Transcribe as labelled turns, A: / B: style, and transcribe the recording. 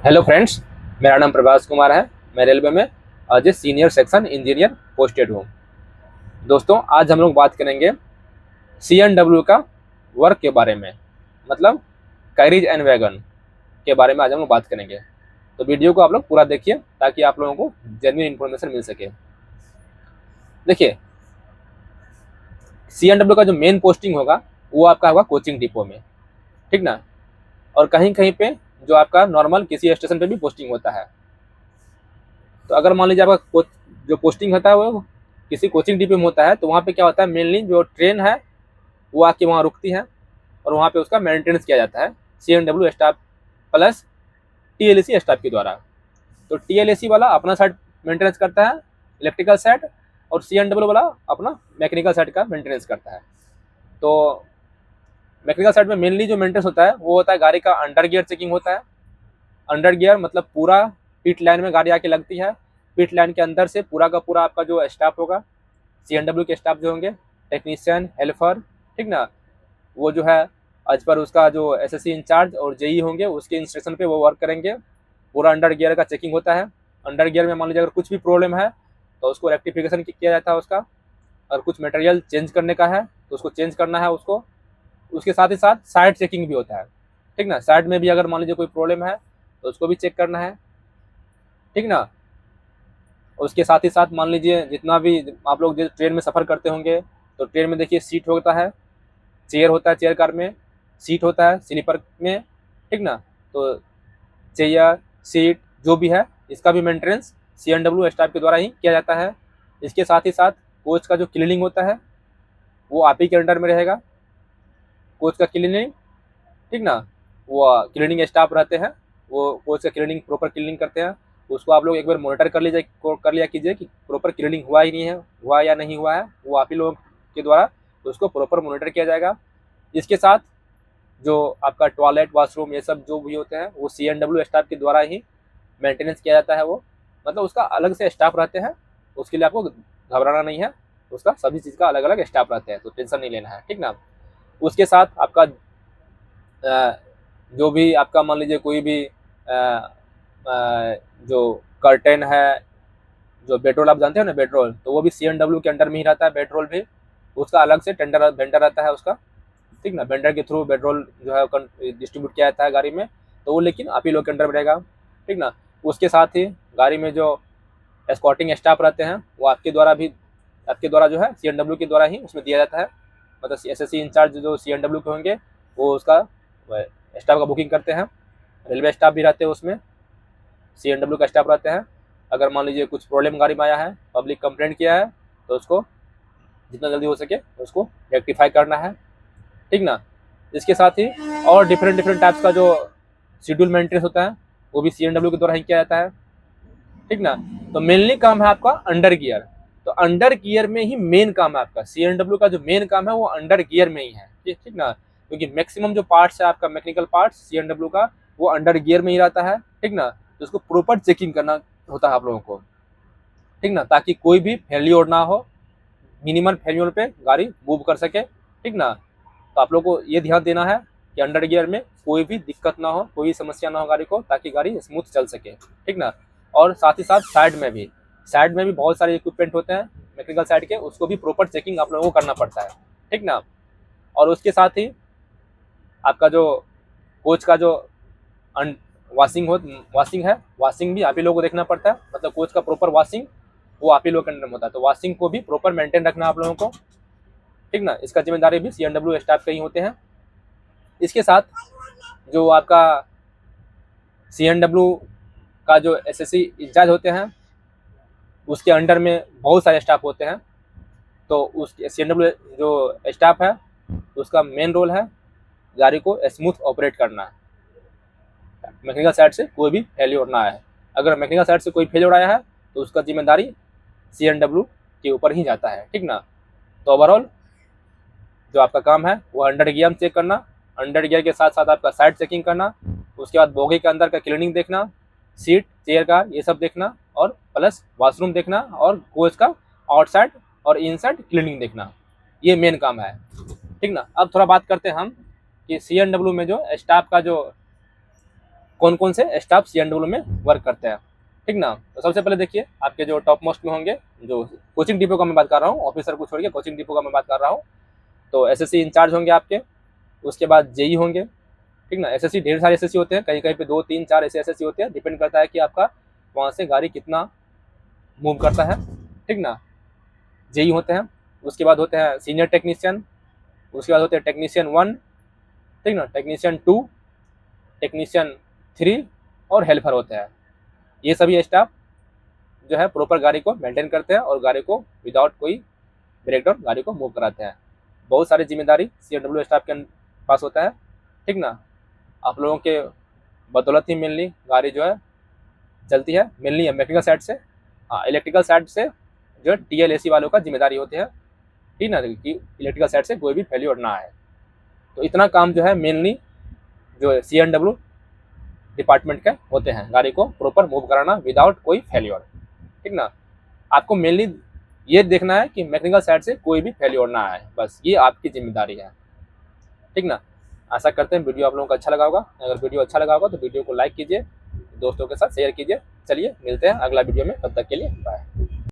A: Hello friends, मेरा नाम प्रभास कुमार है। मैं रेलवे में as a senior section engineer posted हूँ। दोस्तों, आज हम लोग बात करेंगे CNW का वर्क के बारे में, मतलब कैरिज एंड वैगन के बारे में आज हम लोग बात करेंगे। तो वीडियो को आप लोग पूरा देखिए ताकि आप लोगों को जेन्युइन इन्फॉर्मेशन मिल सके। देखिए, CNW का जो मेन पोस्टिंग होगा वो आपका होगा कोचिंग डिपो में, ठीक ना। और कहीं कहीं पे जो आपका नॉर्मल किसी स्टेशन पे भी पोस्टिंग होता है। तो अगर मान लीजिए आपका जो पोस्टिंग होता है वो किसी कोचिंग डिपो में होता है, तो वहाँ पे क्या होता है, मेनली जो ट्रेन है वो आके वहाँ रुकती है और वहाँ पे उसका मेंटेनेंस किया जाता है CNW staff plus TLAC staff के द्वारा। तो TLAC वाला अपना साइड मेंटेनेंस करता है, इलेक्ट्रिकल साइड, और CNW वाला अपना मैकेनिकल साइड का मेंटेनेंस करता है। तो मैकेनिकल साइड में मेनली जो मेंटेनेंस होता है वो होता है गाड़ी का अंडर गियर चेकिंग होता है। अंडर गियर मतलब पूरा पिट लाइन में गाड़ी आके लगती है। पिट लाइन के अंदर से पूरा का पूरा आपका जो स्टाफ होगा, CNW के स्टाफ जो होंगे, टेक्नीशियन, हेल्पर, ठीक ना, वो जो है आज पर उसका जो SSC इंचार्ज और JE होंगे उसके इंस्ट्रक्शन पे वो वर्क करेंगे। पूरा अंडर गियर का चेकिंग होता है। अंडर गियर में मान लीजिए अगर कुछ भी प्रॉब्लम है तो उसको रेक्टिफिकेशन किया जाता है उसका। अगर कुछ मटेरियल चेंज करने का है तो उसको चेंज करना है उसको। उसके साथ ही साथ साइड चेकिंग भी होता है, ठीक ना। साइड में भी अगर मान लीजिए कोई प्रॉब्लम है तो उसको भी चेक करना है, ठीक ना। उसके साथ ही साथ मान लीजिए जितना भी आप लोग ट्रेन में सफ़र करते होंगे तो ट्रेन में देखिए सीट होता है, चेयर होता है, चेयर कार में सीट होता है, स्लीपर में, ठीक ना। तो चेयर, सीट जो भी है इसका भी मेंटेनेंस CNW स्टाफ के द्वारा ही किया जाता है। इसके साथ ही साथ कोच का जो क्लीनिंग होता है वो आप ही के अंडर में रहेगा। कोच का क्लीनिंग, ठीक ना, वो क्लीनिंग स्टाफ रहते हैं, वो कोच का क्लीनिंग प्रॉपर क्लीनिंग करते हैं। उसको आप लोग एक बार मॉनिटर कर लिया कीजिए कि प्रॉपर क्लीनिंग हुआ ही नहीं है, हुआ या नहीं हुआ है, वो आप ही लोगों के द्वारा उसको प्रॉपर मॉनिटर किया जाएगा। इसके साथ जो आपका टॉयलेट, वॉशरूम, ये सब जो भी होते हैं वो CNW स्टाफ के द्वारा ही मेंटेनेंस किया जाता है। वो मतलब उसका अलग से स्टाफ रहते हैं, उसके लिए आपको घबराना नहीं है। उसका सभी चीज़ का अलग अलग स्टाफ रहते हैं, तो टेंशन नहीं लेना है, ठीक ना। उसके साथ आपका जो भी आपका मान लीजिए कोई भी जो कर्टेन है, जो पेट्रोल आप जानते हो ना, पेट्रोल, तो वो भी CNW के अंडर में ही रहता है। पेट्रोल भी उसका अलग से टेंडर वेंडर रहता है उसका, ठीक ना। वेंडर के थ्रू पेट्रोल जो है डिस्ट्रीब्यूट किया जाता है गाड़ी में, तो वो लेकिन आप ही लोग के अंडर में रहेगा, ठीक ना। उसके साथ ही गाड़ी में जो एस्कॉर्टिंग स्टाफ रहते हैं वो आपके द्वारा जो है CNW के द्वारा ही उसमें दिया जाता है। मतलब SSC इंचार्ज जो CNW के होंगे वो उसका स्टाफ का बुकिंग करते हैं। रेलवे स्टाफ भी रहते हैं उसमें, CNW का स्टाफ रहते हैं। अगर मान लीजिए कुछ प्रॉब्लम गाड़ी में आया है, पब्लिक कंप्लेंट किया है, तो उसको जितना जल्दी हो सके उसको रेक्टिफाई करना है, ठीक ना। इसके साथ ही और डिफरेंट डिफरेंट टाइप्स का जो शेड्यूल मेंटेनेंस होता है वो भी CNW के द्वारा ही किया जाता है, ठीक ना। तो मेनली काम है आपका अंडर गियर। तो अंडर गियर में ही मेन काम है आपका, CNW का जो मेन काम है वो अंडर गियर में ही है, ठीक ना। क्योंकि मैक्सिमम जो पार्ट्स है आपका मैकेनिकल पार्ट्स CNW का वो अंडर गियर में ही रहता है, ठीक ना। तो उसको प्रॉपर चेकिंग करना होता है आप लोगों को, ठीक ना, ताकि कोई भी फेल्योर ना हो, मिनिमम फेल्योर पे गाड़ी मूव कर सके, ठीक ना। तो आप लोग को ये ध्यान देना है कि अंडर गियर में कोई भी दिक्कत ना हो, कोई समस्या ना हो गाड़ी को, ताकि गाड़ी स्मूथ चल सके, ठीक ना। और साथ ही साथ साइड में भी बहुत सारे इक्विपमेंट होते हैं मैकेनिकल साइड के, उसको भी प्रॉपर चेकिंग आप लोगों को करना पड़ता है, ठीक ना। और उसके साथ ही आपका जो कोच का जो वाशिंग है, वाशिंग भी आप ही लोगों को देखना पड़ता है। मतलब कोच का प्रॉपर वाशिंग वो आप ही लोगों के अंडर में होता है, तो वाशिंग को भी प्रॉपर मेंटेन रखना आप लोगों को, ठीक ना। इसका जिम्मेदारी भी CNW स्टाफ के ही होते हैं। इसके साथ जो आपका CNW का जो SSC इंचार्ज होते हैं उसके अंडर में बहुत सारे स्टाफ होते हैं। तो उस CNW जो स्टाफ है उसका मेन रोल है गाड़ी को स्मूथ ऑपरेट करना है, मैकेनिकल साइड से कोई भी फेल्योर ना आए। अगर मैकेनिकल साइड से कोई फेल्योर आया है तो उसका जिम्मेदारी CNW के ऊपर ही जाता है, ठीक ना। तो ओवरऑल जो आपका काम है वो अंडर गियर में चेक करना, अंडर गियर के साथ साथ आपका साइड चेकिंग करना, उसके बाद बोगी के अंदर का क्लीनिंग देखना, सीट, चेयर का ये सब देखना, और प्लस वॉशरूम देखना, और कोच का आउटसाइड और इनसाइड क्लीनिंग देखना। ये मेन काम है, ठीक ना। अब थोड़ा बात करते हैं हम कि CNW में जो स्टाफ का जो कौन कौन से स्टाफ CNW में वर्क करते हैं, ठीक ना। तो सबसे पहले देखिए आपके जो टॉप मोस्ट में होंगे, जो कोचिंग डिपो का मैं बात कर रहा हूँ, ऑफिसर को छोड़ के कोचिंग डिपो का मैं बात कर रहा हूँ। तो SSC इंचार्ज होंगे आपके, उसके बाद JE होंगे, ठीक ना। SSC ढेर सारे SSC होते हैं, कहीं कहीं पे 2 3 4 ऐसे SSC होते हैं, डिपेंड करता है कि आपका वहाँ से गाड़ी कितना मूव करता है, ठीक ना। JE होते हैं, उसके बाद होते हैं सीनियर टेक्नीशियन, उसके बाद होते हैं टेक्नीशियन 1, ठीक ना, टेक्नीशियन 2, टेक्नीशियन 3 और हेल्पर होते हैं। ये सभी स्टाफ जो है प्रॉपर गाड़ी को मेंटेन करते हैं और गाड़ी को विदाउट कोई ब्रेकडाउन गाड़ी को मूव कराते हैं। बहुत सारी जिम्मेदारी CNW स्टाफ के पास होता है, ठीक ना। आप लोगों के बदौलत ही मेनली गाड़ी जो है चलती है, मेनली मैकेनिकल साइड से। हाँ, इलेक्ट्रिकल साइड से जो है TLAC वालों का जिम्मेदारी होती है, ठीक ना, कि इलेक्ट्रिकल साइड से कोई भी फेल्योर ना आए। तो इतना काम जो है मेनली जो CNW डिपार्टमेंट के होते हैं, गाड़ी को प्रॉपर मूव कराना विदाउट कोई फेल्योर, ठीक ना। आपको मेनली ये देखना है कि मैकेनिकल साइड से कोई भी फेल्योर ना आए, बस ये आपकी जिम्मेदारी है, ठीक ना। आशा करते हैं वीडियो आप लोगों को अच्छा लगा होगा। अगर वीडियो अच्छा लगा होगा तो वीडियो को लाइक कीजिए, दोस्तों के साथ शेयर कीजिए। चलिए मिलते हैं अगला वीडियो में, तब तक के लिए बाय।